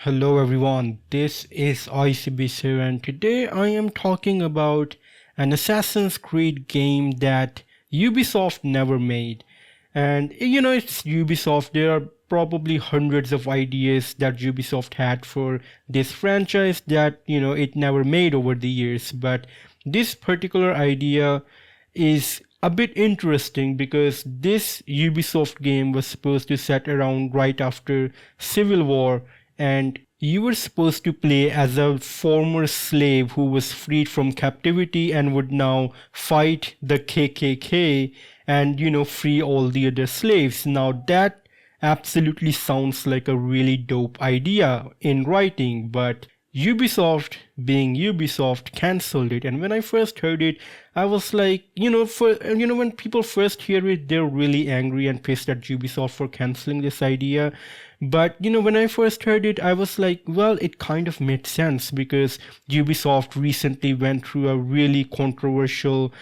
Hello everyone, this is icyabyss here and today I am talking about an Assassin's Creed game that Ubisoft never made. And it's Ubisoft, there are probably hundreds of ideas that Ubisoft had for this franchise that, it never made over the years. But this particular idea is a bit interesting because this Ubisoft game was supposed to set around right after Civil War, and you were supposed to play as a former slave who was freed from captivity and would now fight the KKK and free all the other slaves. Now that absolutely sounds like a really dope idea in writing, but Ubisoft, being Ubisoft, cancelled it. And when I first heard it, I was like, when people first hear it, they're really angry and pissed at Ubisoft for cancelling this idea. But when I first heard it, I was like, well, it kind of made sense because Ubisoft recently went through a really controversial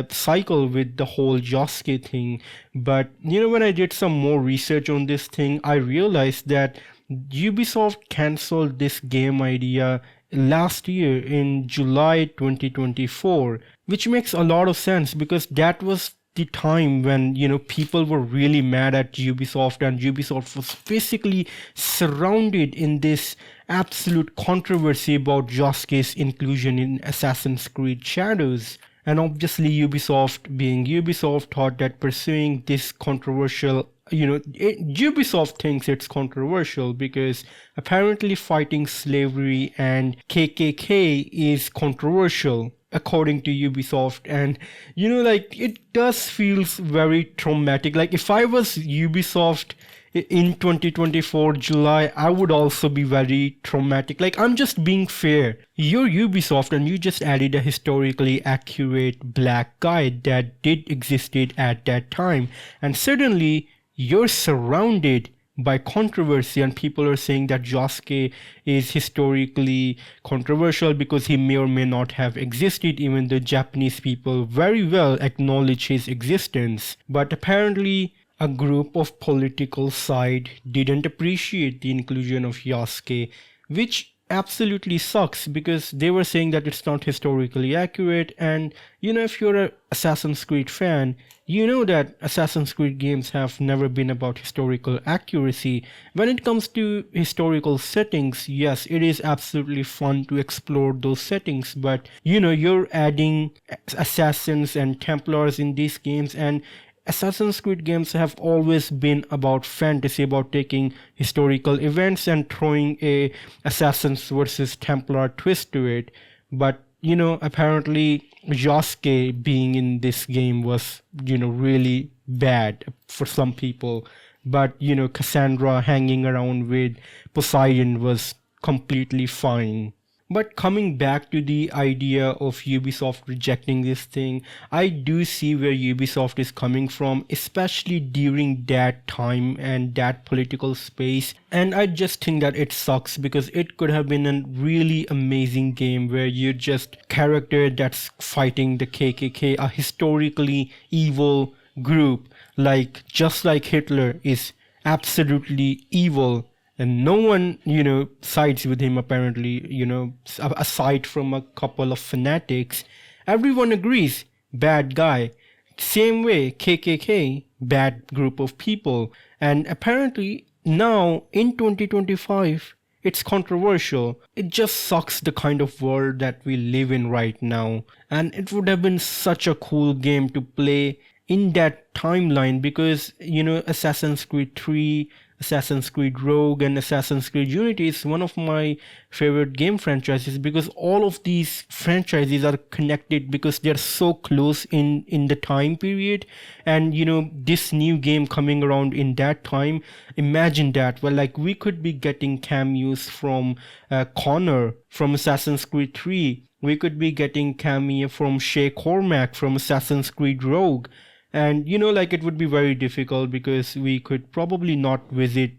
cycle with the whole Josuke thing. But when I did some more research on this thing, I realized that Ubisoft cancelled this game idea last year in July 2024, which makes a lot of sense because that was the time when people were really mad at Ubisoft, and Ubisoft was basically surrounded in this absolute controversy about Josuke's inclusion in Assassin's Creed Shadows. And obviously Ubisoft, being Ubisoft, thought that pursuing this controversial, Ubisoft thinks it's controversial because apparently fighting slavery and KKK is controversial according to Ubisoft. And it does feels very traumatic. Like if I was Ubisoft in 2024 July, I would also be very traumatic. Like, I'm just being fair. You're Ubisoft and you just added a historically accurate black guy that did existed at that time, and suddenly you're surrounded by controversy and people are saying that Josuke is historically controversial because he may or may not have existed, even though Japanese people very well acknowledge his existence. But apparently a group of political side didn't appreciate the inclusion of Yasuke, which absolutely sucks because they were saying that it's not historically accurate. And if you're an Assassin's Creed fan, you know that Assassin's Creed games have never been about historical accuracy. When it comes to historical settings, yes, it is absolutely fun to explore those settings, but you're adding assassins and Templars in these games, and Assassin's Creed games have always been about fantasy, about taking historical events and throwing a Assassins versus Templar twist to it. But apparently Josuke being in this game was really bad for some people. But Cassandra hanging around with Poseidon was completely fine. But coming back to the idea of Ubisoft rejecting this thing, I do see where Ubisoft is coming from, especially during that time and that political space. And I just think that it sucks because it could have been a really amazing game where you're just character that's fighting the KKK, a historically evil group, just like Hitler is absolutely evil. And no one, sides with him apparently, aside from a couple of fanatics. Everyone agrees, bad guy. Same way, KKK, bad group of people. And apparently now in 2025, it's controversial. It just sucks the kind of world that we live in right now. And it would have been such a cool game to play in that timeline because, Assassin's Creed 3, Assassin's Creed Rogue and Assassin's Creed Unity is one of my favorite game franchises because all of these franchises are connected because they're so close in the time period. And this new game coming around in that time, imagine that. Well, we could be getting cameos from Connor from Assassin's Creed 3. We could be getting cameo from Shay Cormac from Assassin's Creed Rogue. And it would be very difficult because we could probably not visit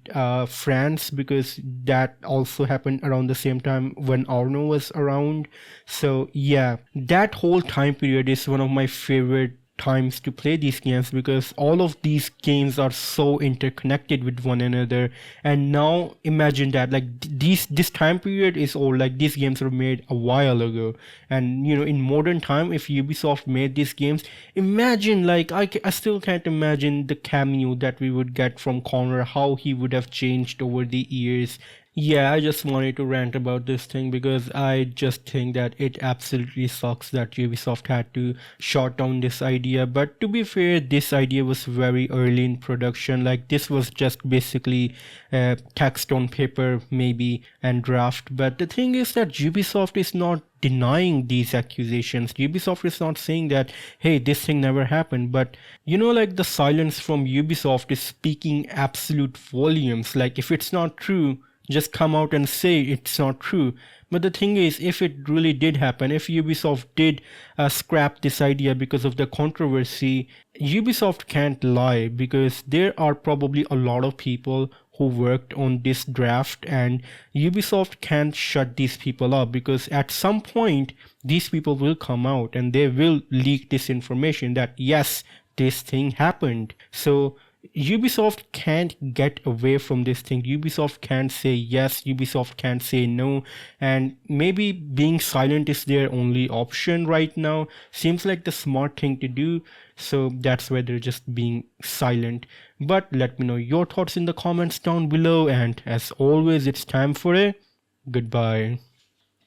France because that also happened around the same time when Arno was around. So yeah, that whole time period is one of my favorite times to play these games because all of these games are so interconnected with one another. And now imagine that, this time period is old. Like these games were made a while ago, and in modern time, if Ubisoft made these games, imagine, like I still can't imagine the cameo that we would get from Connor, how he would have changed over the years. Yeah, I just wanted to rant about this thing because I just think that it absolutely sucks that Ubisoft had to shut down this idea. But to be fair, this idea was very early in production. Like this was just basically text on paper, maybe, and draft. But the thing is that Ubisoft is not denying these accusations. Ubisoft is not saying that, hey, this thing never happened. But like the silence from Ubisoft is speaking absolute volumes. Like if it's not true, just come out and say it's not true. But the thing is, if it really did happen, if Ubisoft did scrap this idea because of the controversy, Ubisoft can't lie because there are probably a lot of people who worked on this draft, and Ubisoft can't shut these people up because at some point these people will come out and they will leak this information that yes, this thing happened. So Ubisoft can't get away from this thing. Ubisoft can't say yes, Ubisoft can't say no, and maybe being silent is their only option right now. Seems like the smart thing to do, so that's why they're just being silent. But let me know your thoughts in the comments down below, and as always, it's time for a goodbye.